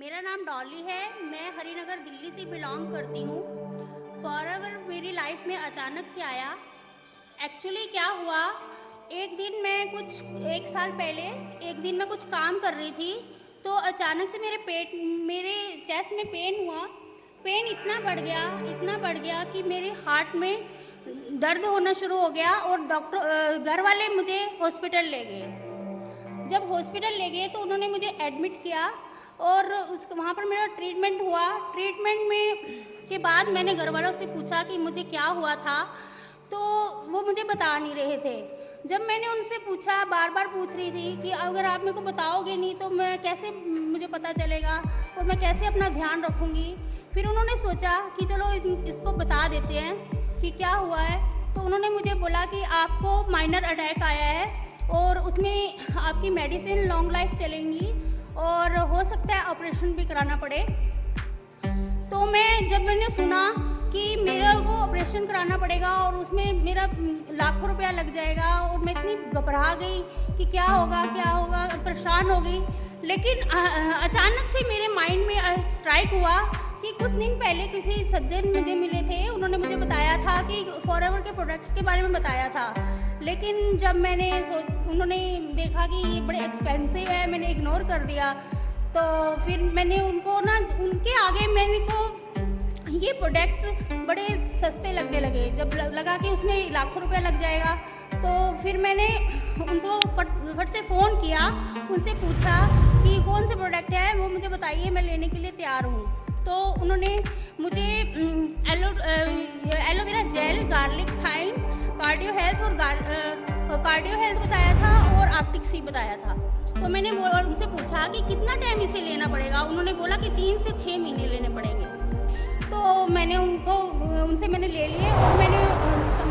मेरा नाम डॉली है। मैं हरिनगर दिल्ली से बिलोंग करती हूँ। फॉरएवर मेरी लाइफ में अचानक से आया। एक्चुअली क्या हुआ, एक दिन मैं एक साल पहले एक दिन मैं कुछ काम कर रही थी, तो अचानक से मेरे चेस्ट में पेन हुआ। पेन इतना बढ़ गया कि मेरे हार्ट में दर्द होना शुरू हो गया और घर वाले मुझे हॉस्पिटल ले गए। जब हॉस्पिटल ले गए तो उन्होंने मुझे एडमिट किया और वहाँ पर मेरा ट्रीटमेंट हुआ। ट्रीटमेंट में के बाद मैंने घर वालों से पूछा कि मुझे क्या हुआ था, तो वो मुझे बता नहीं रहे थे। जब मैंने उनसे पूछा, बार बार पूछ रही थी कि अगर आप मेरे को बताओगे नहीं तो मैं कैसे, मुझे पता चलेगा और मैं कैसे अपना ध्यान रखूँगी। फिर उन्होंने सोचा कि चलो इसको बता देते हैं कि क्या हुआ है। तो उन्होंने मुझे बोला कि आपको माइनर अटैक आया है और उसमें आपकी मेडिसिन लॉन्ग लाइफ चलेंगी और हो सकता है ऑपरेशन भी कराना पड़े। तो जब मैंने सुना कि मेरे को ऑपरेशन कराना पड़ेगा और उसमें मेरा लाखों रुपया लग जाएगा, और मैं इतनी घबरा गई कि क्या होगा, परेशान हो गई। लेकिन अचानक से मेरे माइंड में स्ट्राइक हुआ कि कुछ दिन पहले किसी सज्जन मुझे मिले थे, उन्होंने मुझे बताया था कि फॉरएवर के प्रोडक्ट्स के बारे में बताया था। लेकिन जब उन्होंने देखा कि ये बड़े एक्सपेंसिव है, मैंने इग्नोर कर दिया। तो फिर मैंने उनके आगे मेरे को ये प्रोडक्ट्स बड़े सस्ते लगने लगे। जब लगा कि उसमें लाखों रुपया लग जाएगा, तो फिर मैंने उनको फट से फ़ोन किया, उनसे पूछा कि कौन से प्रोडक्ट है, वो मुझे बताइए, मैं लेने के लिए तैयार हूँ। तो उन्होंने मुझे aloe vera gel, garlic thyme, cardio health बताया था और आर्टिक सी बताया था। तो मैंने उनसे पूछा कि कितना टाइम इसे लेना पड़ेगा। उन्होंने बोला कि 3 से 6 महीने लेने पड़ेंगे। तो मैंने उनसे ले लिए और मैंने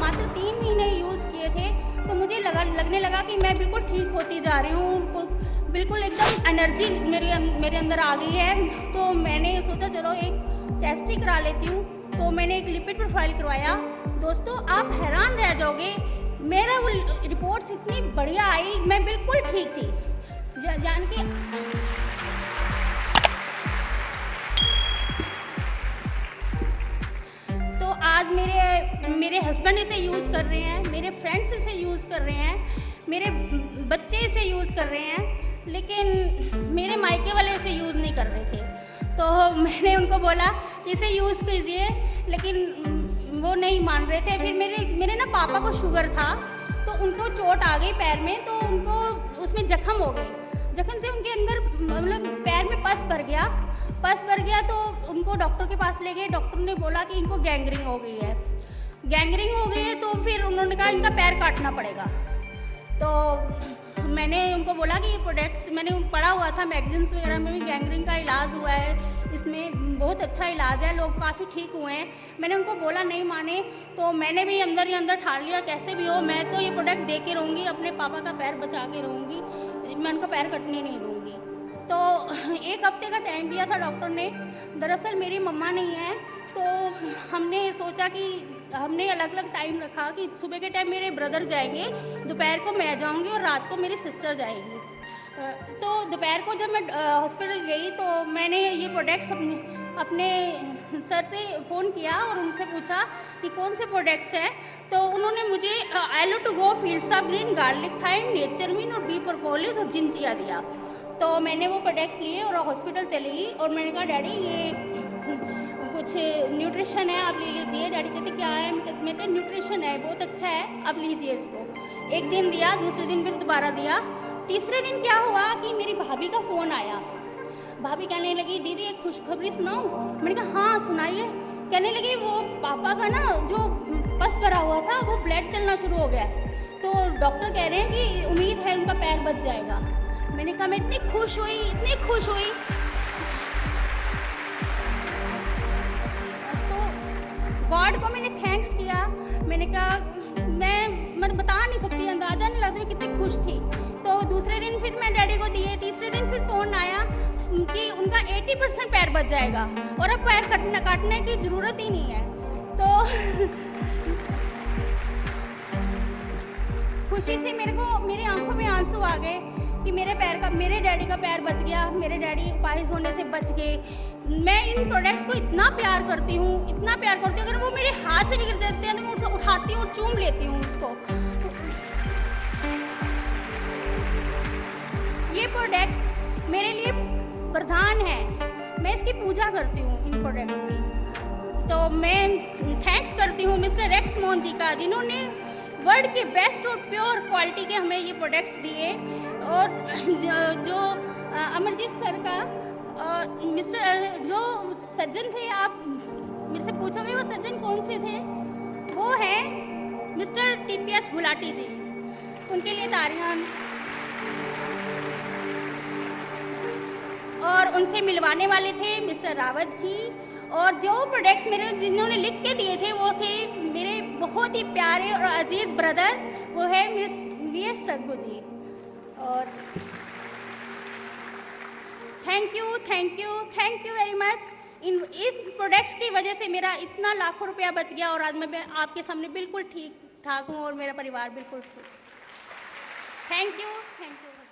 मात्र 3 महीने यूज़ किए थे। तो मुझे लगने लगा कि मैं बिल्कुल ठीक होती जा रही हूँ, बिल्कुल एकदम एनर्जी मेरे अंदर आ गई है। तो मैंने सोचा चलो एक टेस्ट ही करा लेती हूँ। तो मैंने एक लिपिड प्रोफाइल करवाया। दोस्तों, आप हैरान रह जाओगे, मेरा वो रिपोर्ट्स इतनी बढ़िया आई, मैं बिल्कुल ठीक थी। जान के तो आज मेरे हस्बैंड इसे यूज़ कर रहे हैं, मेरे फ्रेंड्स इसे यूज़ कर रहे हैं, मेरे बच्चे इसे यूज़ कर रहे हैं, लेकिन मेरे मायके वाले इसे यूज़ नहीं कर रहे थे। तो मैंने उनको बोला इसे यूज़ कीजिए, लेकिन वो नहीं मान रहे थे। फिर मेरे ना पापा को शुगर था, तो उनको चोट आ गई पैर में, तो उनको उसमें जख्म हो गई। जख्म से उनके अंदर मतलब पैर में पस भर गया। तो उनको डॉक्टर के पास ले गए। डॉक्टर ने बोला कि इनको गैंग्रीन हो गई है। तो फिर उन्होंने कहा इनका पैर काटना पड़ेगा। तो मैंने उनको बोला कि ये प्रोडक्ट्स मैंने पढ़ा हुआ था, मैगजीन्स वगैरह में भी गैंग्रीन का इलाज हुआ है, इसमें बहुत अच्छा इलाज है, लोग काफ़ी ठीक हुए हैं। मैंने उनको बोला, नहीं माने। तो मैंने भी अंदर ही अंदर ठान लिया, कैसे भी हो मैं तो ये प्रोडक्ट दे के रहूँगी, अपने पापा का पैर बचा के रहूँगी, मैं उनको पैर कटने नहीं दूँगी। तो 1 हफ्ते का टाइम दिया था डॉक्टर ने। दरअसल मेरी मम्मा नहीं है, तो हमने सोचा कि हमने अलग अलग टाइम रखा कि सुबह के टाइम मेरे ब्रदर जाएंगे, दोपहर को मैं जाऊंगी और रात को मेरी सिस्टर जाएगी। तो दोपहर को जब मैं हॉस्पिटल गई तो मैंने ये प्रोडक्ट्स अपने सर से फ़ोन किया और उनसे पूछा कि कौन से प्रोडक्ट्स हैं। तो उन्होंने मुझे aloe to go, fields of green, garlic thyme, nature min और बी प्रोपोलिस और जिंजिया दिया। तो मैंने वो प्रोडक्ट्स लिए और हॉस्पिटल चली गई और मैंने कहा डैडी ये कुछ न्यूट्रिशन है, आप ले लीजिए। डैडी कहते क्या है? मैं कहते न्यूट्रिशन है, बहुत अच्छा है, आप लीजिए इसको। एक दिन दिया, दूसरे दिन फिर दोबारा दिया। तीसरे दिन क्या हुआ कि मेरी भाभी का फ़ोन आया। भाभी कहने लगी दीदी एक खुशखबरी सुनाऊं? मैंने कहा हाँ सुनाइए। कहने लगी वो पापा का ना जो पस भरा हुआ था वो ब्लड चलना शुरू हो गया, तो डॉक्टर कह रहे हैं कि उम्मीद है उनका पैर बच जाएगा। मैंने कहा मैं इतनी खुश हुई। तो गॉड को मैंने थैंक्स किया। मैंने कहा मैं बता नहीं सकती, अंदाज़ा नहीं लगता कितनी खुश थी। तो दूसरे दिन फिर मैं डैडी को दिए। तीसरे दिन फिर फ़ोन आया कि उनका 80% पैर बच जाएगा और अब पैर काटने की ज़रूरत ही नहीं है। तो खुशी से मेरी आंखों में आंसू आ गए कि मेरे डैडी का पैर बच गया, मेरे डैडी अपाहिज होने से बच गए। मैं इन प्रोडक्ट्स को इतना प्यार करती हूँ, इतना प्यार करती हूँ, अगर वो मेरे हाथ से भी गिर जाते हैं तो मैं उसको उठाती हूँ और चूम लेती हूँ उसको। ये प्रोडक्ट्स मेरे लिए वरदान है, मैं इसकी पूजा करती हूँ इन प्रोडक्ट्स की। तो मैं थैंक्स करती हूँ मिस्टर रेक्स मोहन जी का, जिन्होंने वर्ल्ड के बेस्ट और प्योर क्वालिटी के हमें ये प्रोडक्ट्स दिए। और जो अमरजीत सर का मिस्टर जो सज्जन थे, आप मेरे से पूछोगे वो सज्जन कौन से थे, वो हैं मिस्टर TPS गुलाटी जी, उनके लिए तालियां। और उनसे मिलवाने वाले थे मिस्टर रावत जी। और जो प्रोडक्ट्स मेरे जिन्होंने लिख के दिए थे वो थे मेरे बहुत ही प्यारे और अजीज़ ब्रदर, वो है मिस VS सग्गू जी। और थैंक यू वेरी मच। इस प्रोडक्ट्स की वजह से मेरा इतना लाखों रुपया बच गया और आज मैं आपके सामने बिल्कुल ठीक ठाक हूँ और मेरा परिवार बिल्कुल ठीक। Thank you.